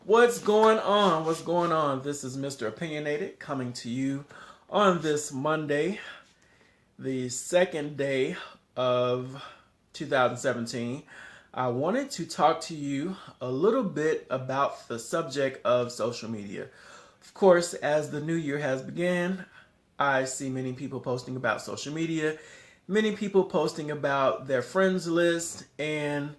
What's going on? What's going on? This is Mr. Opinionated coming to you on this Monday, the second day of 2017. I wanted to talk to you a little bit about the subject of social media. Of course, as the new year has begun, I see many people posting about social media, many people posting about their friends list, and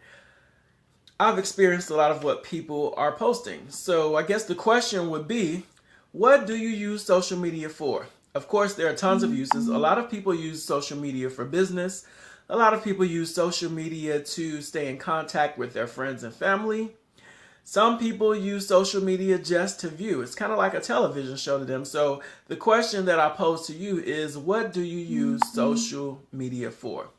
I've experienced a lot of what people are posting. So I guess the question would be, what do you use social media for? Of course, there are tons of uses. A lot of people use social media for business. A lot of people use social media to stay in contact with their friends and family. Some people use social media just to view. It's kind of like a television show to them. So the question that I pose to you is, what do you use social media for?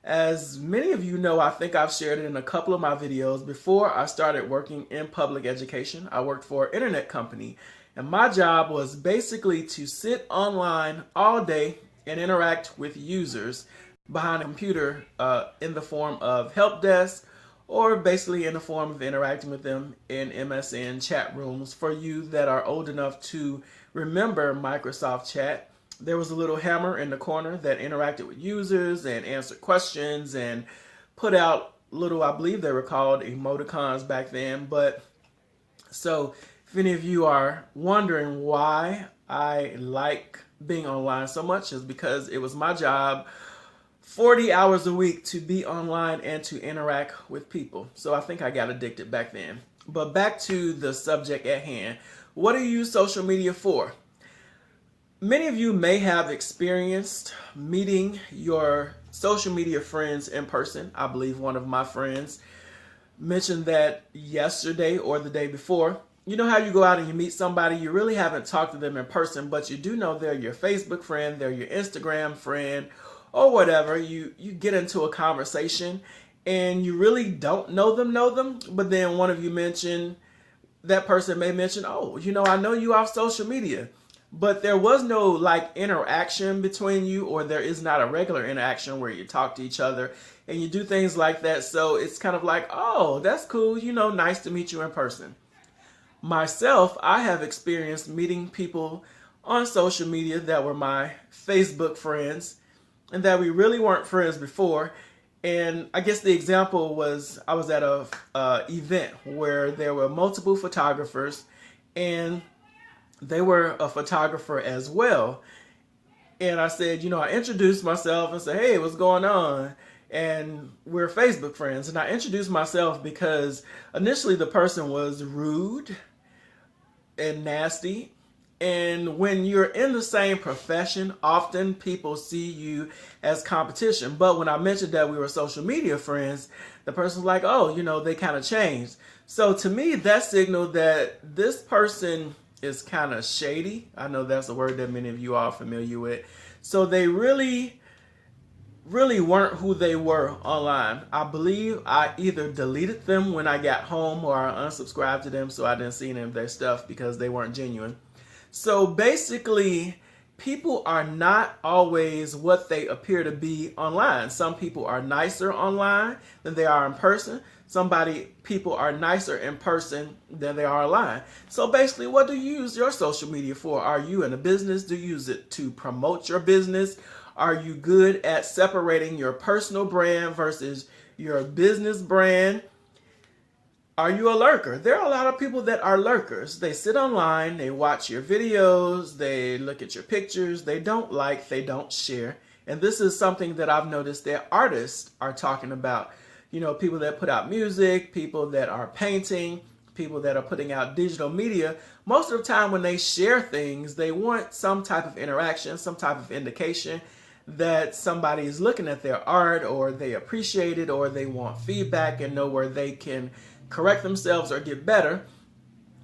As many of you know, I think I've shared it in a couple of my videos. Before I started working in public education, I worked for an internet company. And my job was basically to sit online all day and interact with users behind a computer in the form of help desk or basically in the form of interacting with them in MSN chat rooms. For you that are old enough to remember Microsoft Chat, there was a little hammer in the corner that interacted with users and answered questions and put out little, I believe they were called emoticons back then. But so if any of you are wondering why I like being online so much, is because it was my job 40 hours a week to be online and to interact with people. So I think I got addicted back then. But back to the subject at hand. What do you use social media for? Many of you may have experienced meeting your social media friends in person. I believe one of my friends mentioned that yesterday or the day before. You know how you go out and you meet somebody, you really haven't talked to them in person, but you do know they're your Facebook friend, they're your Instagram friend, or whatever. You get into a conversation and you really don't know them, but then one of you mentioned, that person may mention, oh, I know you off social media. But there was no like interaction between you, or there is not a regular interaction where you talk to each other and you do things like that. So it's kind of like, oh, that's cool. Nice to meet you in person. Myself, I have experienced meeting people on social media that were my Facebook friends and that we really weren't friends before. And I guess the example was I was at a event where there were multiple photographers and they were a photographer as well. And I said, I introduced myself and said, hey, what's going on? And we're Facebook friends. And I introduced myself because initially the person was rude and nasty. And when you're in the same profession, often people see you as competition. But when I mentioned that we were social media friends, the person was like, oh, they kind of changed. So to me, that signaled that this person is kind of shady. I know that's a word that many of you are familiar with. So they really weren't who they were online. I believe I either deleted them when I got home or I unsubscribed to them so I didn't see any of their stuff because they weren't genuine. So basically, people are not always what they appear to be online. Some people are nicer online than they are in person. People are nicer in person than they are online. So basically, what do you use your social media for? Are you in a business? Do you use it to promote your business? Are you good at separating your personal brand versus your business brand? Are you a lurker? There are a lot of people that are lurkers. They sit online, they watch your videos, they look at your pictures, they don't like, they don't share. And this is something that I've noticed that artists are talking about. People that put out music, people that are painting, people that are putting out digital media. Most of the time when they share things, they want some type of interaction, some type of indication that somebody is looking at their art or they appreciate it or they want feedback and know where they can correct themselves or get better.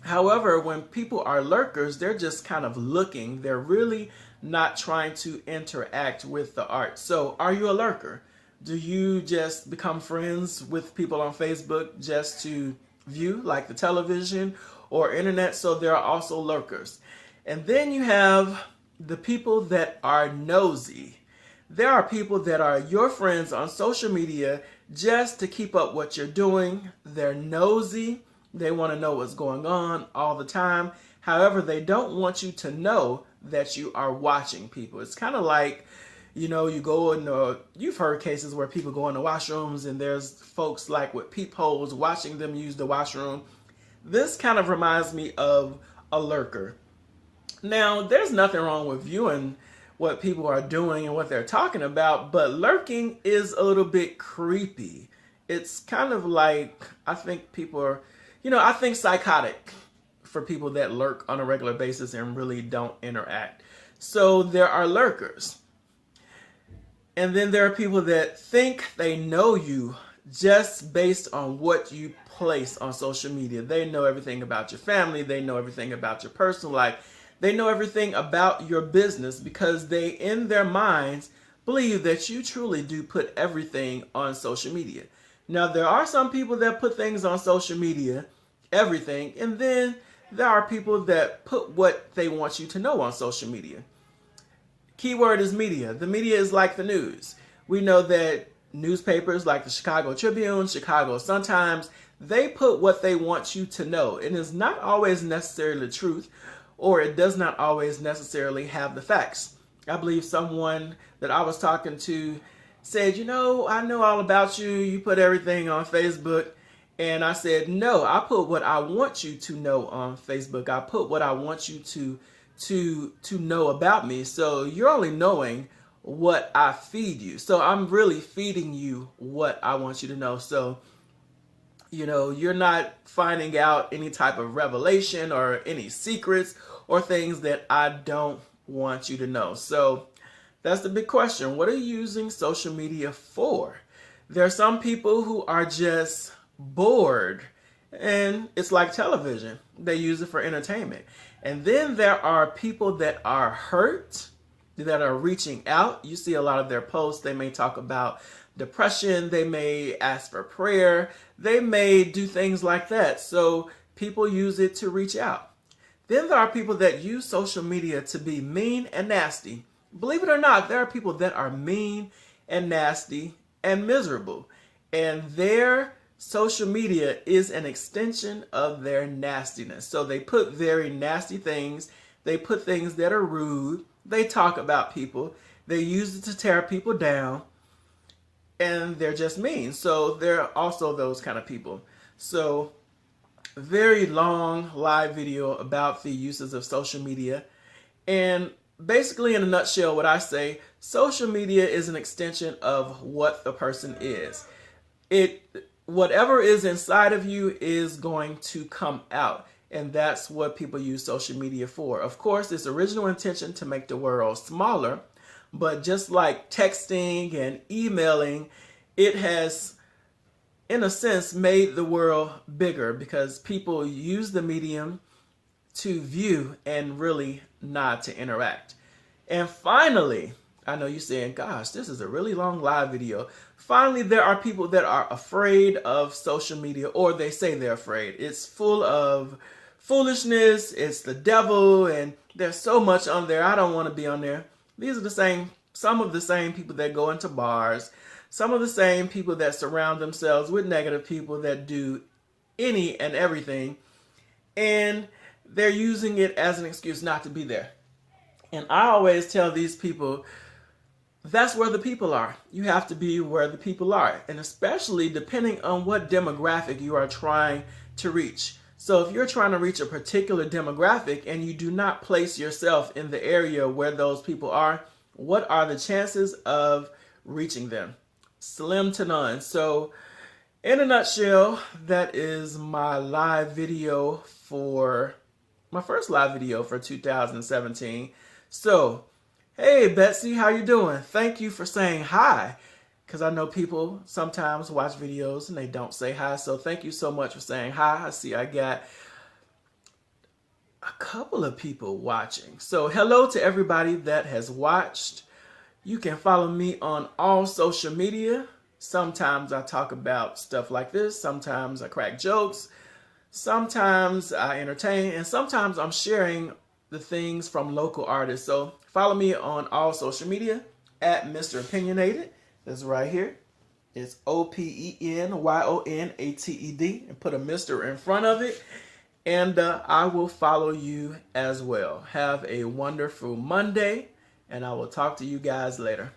However, when people are lurkers, they're just kind of looking. They're really not trying to interact with the art. So are you a lurker? Do you just become friends with people on Facebook just to view, like the television or internet? So there are also lurkers. And then you have the people that are nosy. There are people that are your friends on social media just to keep up what you're doing. They're nosy. They want to know what's going on all the time. However, they don't want you to know that you are watching people. It's kind of like, you know, you go in, you've heard cases where people go in the washrooms and there's folks like with peepholes watching them use the washroom. This kind of reminds me of a lurker. Now, there's nothing wrong with viewing what people are doing and what they're talking about, but lurking is a little bit creepy. It's kind of like, I think people are, I think psychotic for people that lurk on a regular basis and really don't interact. So there are lurkers. And then there are people that think they know you just based on what you place on social media. They know everything about your family. They know everything about your personal life. They know everything about your business because they, in their minds, believe that you truly do put everything on social media. Now, there are some people that put things on social media, everything, and then there are people that put what they want you to know on social media. Keyword is media. The media is like the news. We know that newspapers like the Chicago Tribune, Chicago Sun-Times, they put what they want you to know. It is not always necessarily the truth, or it does not always necessarily have the facts. I believe someone that I was talking to said, I know all about you. You put everything on Facebook. And I said, no, I put what I want you to know on Facebook. I put what I want you to know about me. So you're only knowing what I feed you. So I'm really feeding you what I want you to know. So, you're not finding out any type of revelation or any secrets or things that I don't want you to know. So that's the big question. What are you using social media for? There are some people who are just bored, and it's like television. They use it for entertainment. And then there are people that are hurt, that are reaching out. You see a lot of their posts. They may talk about depression. They may ask for prayer. They may do things like that. So people use it to reach out. Then there are people that use social media to be mean and nasty. Believe it or not, there are people that are mean and nasty and miserable. And their social media is an extension of their nastiness. So they put very nasty things. They put things that are rude. They talk about people. They use it to tear people down. And they're just mean. So there are also those kind of people. So very long live video about the uses of social media. And basically, in a nutshell, what I say, social media is an extension of what the person is. Whatever is inside of you is going to come out. And that's what people use social media for. Of course, its original intention to make the world smaller. But just like texting and emailing, it has, in a sense, made the world bigger because people use the medium to view and really not to interact. And finally, I know you're saying, gosh, this is a really long live video. Finally, there are people that are afraid of social media, or they say they're afraid. It's full of foolishness. It's the devil, and there's so much on there. I don't want to be on there. These are some of the same people that go into bars, some of the same people that surround themselves with negative people that do any and everything, and they're using it as an excuse not to be there. And I always tell these people, that's where the people are. You have to be where the people are, and especially depending on what demographic you are trying to reach. So if you're trying to reach a particular demographic and you do not place yourself in the area where those people are, what are the chances of reaching them? Slim to none. So in a nutshell, that is my live video for my first live video for 2017. So, hey Betsy, how you doing? Thank you for saying hi, because I know people sometimes watch videos and they don't say hi. So thank you so much for saying hi. I see I got a couple of people watching. So hello to everybody that has watched. You can follow me on all social media. Sometimes I talk about stuff like this. Sometimes I crack jokes. Sometimes I entertain. And sometimes I'm sharing the things from local artists. So follow me on all social media at Mr. Opinionated. That's right here. It's OPENYONATED, and put a Mr. in front of it. And I will follow you as well. Have a wonderful Monday, and I will talk to you guys later.